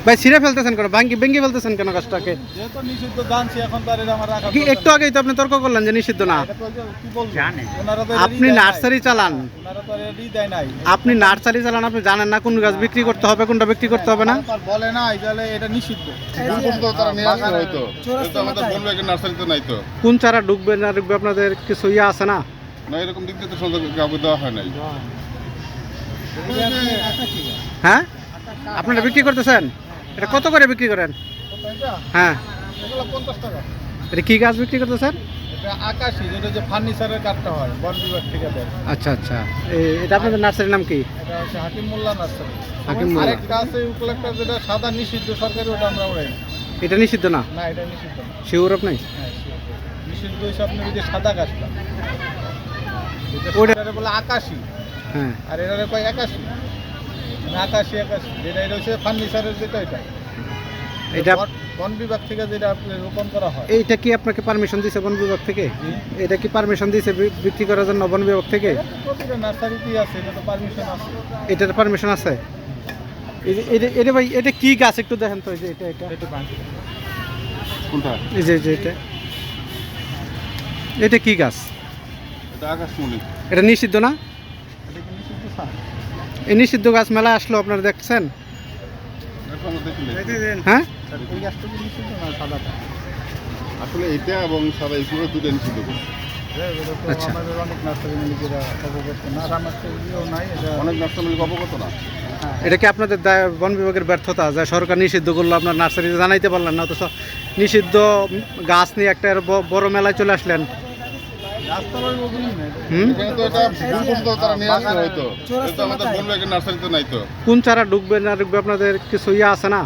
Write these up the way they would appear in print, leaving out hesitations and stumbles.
ভাই ছিঁড়ে ফেলতেছেন কেন, ভেঙে ফেলতেছেন কেন গাছটাকে? যেহেতু নিষিদ্ধ জানছি এখন তার আমার রাখা কি একটু আগেই তো আপনি তর্ক করলেন যে নিষিদ্ধ না। কি বলবো, আপনি নার্সারি চালান, ওনারা তো রেডি দেয় নাই। আপনি নার্সারি চালান, আপনি জানেন না কোন গাছ বিক্রি করতে হবে কোনটা বিক্রি করতে হবে না। বলে না তাহলে এটা নিষিদ্ধ। তারা নিয়ে আসবে হয়তো, কিন্তু আমাদের বলবে কি নার্সারিতে নাই তো। কোন চারা ঢুকবে না ঢুকবে আপনাদের কিছু ইয়ে আছে না? না এরকম দিক দিয়ে তো কাউকে দেওয়া হয় নাই। হ্যাঁ আপনারা বিক্রি করতেছেন, এটা কত করে বিক্রি করেন? হ্যাঁ 50 টাকা। এটা কি গাছ বিক্রি করতেছেন? এটা আকাশী, যেটা যে ফার্নিচারের কাঠটা হয়, বন বিভাগ থেকে দেয়। আচ্ছা আচ্ছা, এটা আপনাদের নার্সারির নাম কি? এটা হচ্ছে হাকিম মোল্লা নার্সারি। হাকিম মোল্লা। আরেকটা আছে ইউক্যালিপটাস, যেটা সাদা নিষিদ্ধ সরকারি, ওটা আমরা উড়াই না। এটা নিষিদ্ধ না? না এটা নিষিদ্ধ না। শিওর আপনি? হ্যাঁ নিষিদ্ধ হিসাব নেই, যে সাদা গাছটা ওটা এটা বলে আকাশী, হ্যাঁ আর এটা কয় একাশী। আকাশী যেটা এটা হচ্ছে ফার্নিচারের, যেটা এটা বন বিভাগ থেকে যেটা রোপণ করা হয়। এইটা কি আপনাকে পারমিশন দিয়েছে বন বিভাগ থেকে? এটা কি পারমিশন দিয়েছে বিক্রি করার জন্য বন বিভাগ থেকে? প্রতিটা নার্সারিতেই আছে, এটা তো পারমিশন আছে। এটার পারমিশন আছে? এটা ভাই এটা কি গাছ একটু দেখেন তো, এই যে এটা কোনটা? এই যে এটা কি গাছ? এটা আকাশমণি। এটা নিষিদ্ধ না? এটা কি নিষিদ্ধ স্যার? এই নিষিদ্ধ গাছ মেলা আসলো, আপনারা দেখছেন? এখন আমরা দেখি নাই। হ্যাঁ এই গাছটা কি নিষিদ্ধ না সাদাটা? আসলে এটা এবং সাদা এই পুরো দুটো নিষিদ্ধ করছে। আচ্ছা। আমাদের অনেক নার্সারি মালিকেরা অবগত না, আর আমার তো ইয়েও নাই। এটা অনেক নার্সারি মালিক অবগত না। এটা কি আপনাদের বন বিভাগের ব্যর্থতা যে সরকার নিষিদ্ধ করলো, আপনার নার্সারিতে জানাইতে পারলেন না? অথচ নিষিদ্ধ গাছ নিয়ে একটা বড় মেলায় চলে আসলেন। রাস্তার ওই ওগুলি না। হুম এখানে তো এটা ভুলবশত তারা নিয়ে আসবে হয়তো, কিন্তু আমাদের বলবে কি নার্সারিতে নাই তো। কোন চারা ঢুকবে না ঢুকবে আপনাদের কিছু ইয়ে আছে না?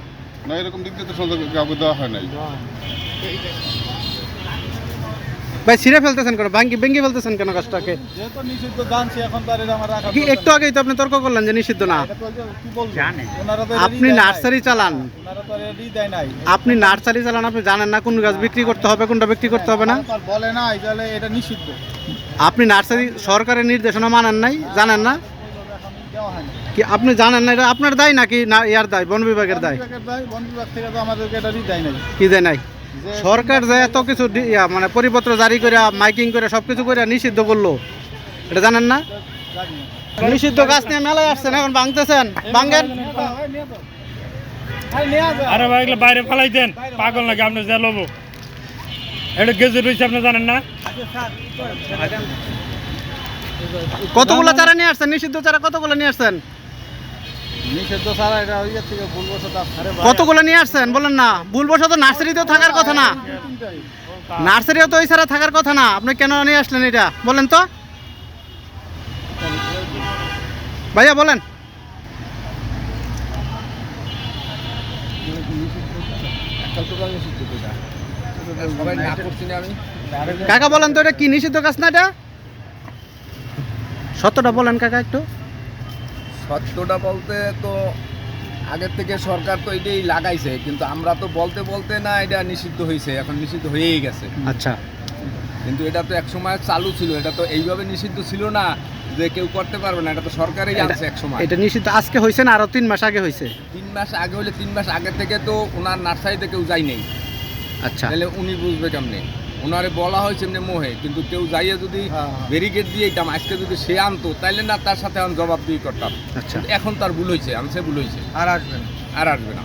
না এরকম দিক দিয়ে তো কাউকে দেওয়া হয় নাই। ভাই ছিঁড়ে ফেলতেছেন কেন, ভেঙে ফেলতেছেন কেন গাছটাকে? যেহেতু নিষিদ্ধ জানছি এখন তার আমার রাখা কি একটু আগেই তো আপনি তর্ক করলেন যে নিষিদ্ধ না। কি বলবো, ওনারা তো আপনি নার্সারি চালান, ওনারা তো রেডি দেয় নাই। আপনি নার্সারি চালান, আপনি জানেন না কোন গাছ বিক্রি করতে হবে কোনটা বিক্রি করতে হবে না। বলে না তাহলে এটা নিষিদ্ধ। আপনি নার্সারি সরকারের নির্দেশনা মানেন নাই, জানেন না? এখন দেওয়া হয় না। কি আপনি জানেন না? এটা আপনার দায় নাকি না ইয়ার দায়, বন বিভাগের দায়? বন বিভাগ থেকে তো আমাদেরকে এটা দেয় নাই। কি দেয় নাই? সরকার যে এত কিছু মানে পরিপত্র জারি করে মাইকিং করে সবকিছু করে নিষিদ্ধ করলো, এটা জানেন না? নিষিদ্ধ গাছ নিয়ে মেলায় আসছেন, এখন ভাঙতেছেন, ভাঙেন। আরে ভাই এগুলো বাইরে ফেলাই দেন, পাগল নাকি আপনি যা লবো? এটা গেজেট রয়েছে, আপনি জানেন না? কতগুলো চারা নিয়ে আসছেন? নিষিদ্ধ চারা কতগুলো নিয়ে আসছেন? নিষিদ্ধ ছাড়া এটা ইয়ে থেকে ভুলবশত। কতগুলো নিয়ে আসছেন বলেন না? ভুলবশত নার্সারিতেও থাকার কথা না, নার্সারিও তো ওই ছাড়া থাকার কথা না, আপনি কেন নিয়ে আসলেন এটা বলেন তো ভাইয়া, বলেন। কাকা বলেন তো, এটা কি নিষিদ্ধ গাছ না? এটা সত্যটা বলেন কাকা একটু। সত্যটা বলতে তো আগের থেকে সরকার তো এটাই লাগাইছে, কিন্তু আমরা তো বলতে বলতে না এটা নিষিদ্ধ হয়েছে, এখন নিষিদ্ধ হয়েই গেছে। আচ্ছা, কিন্তু এটা তো একসময় চালু ছিল, এটা তো এইভাবে নিষিদ্ধ ছিল না যে কেউ করতে পারবে না, এটা তো সরকারই জানছে একসময়। এটা নিষিদ্ধ আজকে হয়েছে না আরো 3 মাস আগে হয়েছে? 3 মাস আগে হলে 3 মাস আগে থেকে তো ওনার নার্সারিতে কেউ যায় নেই। আচ্ছা, তাহলে উনি বুঝবে কেমনে? ওনারে বলা হয়েছে এমনি মোহে, কিন্তু কেউ যাইয়ে যদি ব্যারিকেড দিয়ে দিতাম আজকে, যদি সে আনতো তাইলে না তার সাথে আমি জবাব দিয়ে করতাম। আচ্ছা, এখন তার ভুল হয়েছে, আনছে ভুল হয়েছে, আর আসবে না, আর আসবে না।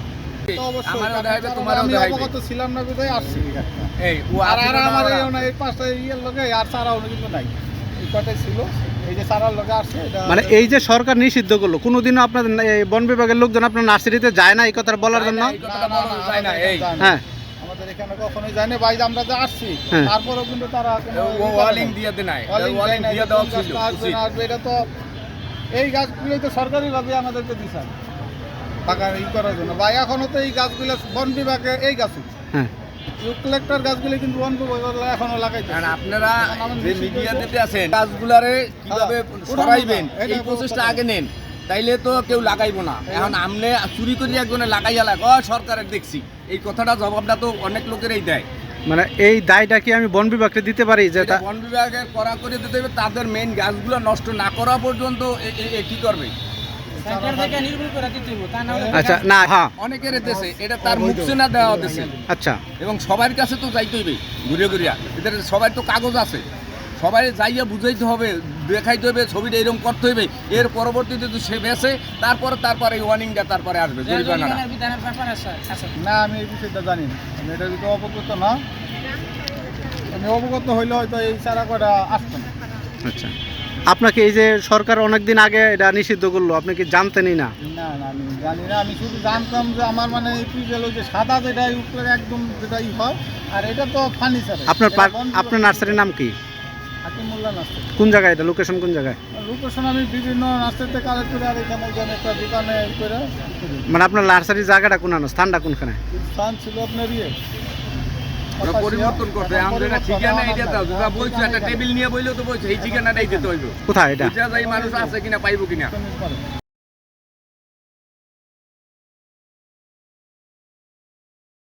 আমারও আমি দেখাইবে, তোমারও দেখাইবে। অবগত ছিলাম না বিধায় আসছি। এই ও আর আসবে না, আমার ওরা। এই পাঁচটা ইয়ের লগে আর সারাও কিন্তু নাই, এই কটাই ছিল। এই যে সারার লগে আসছে এটা মানে এই যে সরকার নিষিদ্ধ করলো, কোনোদিনও আপনাদের এই বন বিভাগের লোকজন আপনার নার্সারিতে যায় না এই কথা বলার জন্য? এই কথাটা বলা যায় না। এই হ্যাঁ, আমাদের এখানে কখনোই যায় না ভাই, আমরা যে আসছি হ্যাঁ। তারপরেও কিন্তু তারা কোনো ও ওয়ালিং দিয়ে দেয় নাই, ওয়ালিং দিয়ে দেওয়া ছিল উচিত। এটা তো এই গাছগুলোই তো সরকারি ভাবে আমাদেরকে দিছে টাকা ই করার জন্য ভাই। এখনো তো এই গাছগুলো বন বিভাগে, এই গাছ হ্যাঁ, ইউক্যালিপটাস গাছগুলি কিন্তু বন বিভাগ এখনো লাগাইছে। কারণ আপনারা যে মিডিয়া দিতে আছেন গাছগুলারে কিভাবে সরাইবেন এই প্রচেষ্টা আগে নেন, তাইলে তো কেউ লাগাইবো না। এখন আমনে চুরি করে একজনে লাগাইয়া সরকারের দেখছি, এই কথাটা জবাবটা তো অনেক লোকেরই দেয়। মানে এই দায়টা কি আমি বন বিভাগকে দিতে পারি যে এটা বন বিভাগের করা করে দিতে হবে, তাদের মেইন গাছগুলো নষ্ট না করা পর্যন্ত কি করবে? আচ্ছা না হ্যাঁ অনেকের দেশে এটা তার মুখছে না দেওয়া দেশে আচ্ছা এবং সবার কাছে তো যাইতে হইবে ঘুরে ঘুরিয়া এদের সবার তো কাগজ আছে সবাই যাইয়া বুঝাইতে হবে দেখাইতে হবে ছবিটা এরকম করতে হইবে এর পরবর্তীতে তো সে বেসে তারপরে এই ওয়ার্নিংটা তারপরে আসবে জরিমানাটা না আমি এই বিষয়টা জানি না আমি এটার ভিতরে অবগত না আমি অবগত হইলে হয়তো এই চারা কটা আসতো না আচ্ছা আপনাকে এই যে সরকার অনেকদিন আগে এটা নিষিদ্ধ করলো আপনি কি জানতেনই না না না আমি জানি না আমি শুধু জানতাম যে আমার মানে এই পিজেল ওই যে সাদা যেটা এই উপরে একদম যেটা ই হয় আর এটা তো ফার্নিচার আপনার নার্সারির নাম কি হাকিমুল্লাহ নার্সারি কোন জায়গায় এটা লোকেশন কোন জায়গায় লোকেশন আমি বিভিন্ন নার্সারিতে কালেক্ট করে আর এখানে যে আমি একটা দোকানে ই করে ই করি। মানে আপনার নার্সারির জায়গাটা কোন স্থানটা কোনখানে স্থান ছিল আপনার ইয়ে ওরা পরিবর্তন করতে আমাদের ঠিকানা এটা দাও যেটা বলছো একটা টেবিল নিয়ে বইলেও তো বলছো এই ঠিকানাটাই দিতে হইবে কোথায় এটা বুঝা যায় মানুষ আছে কিনা পাইবো কিনা করে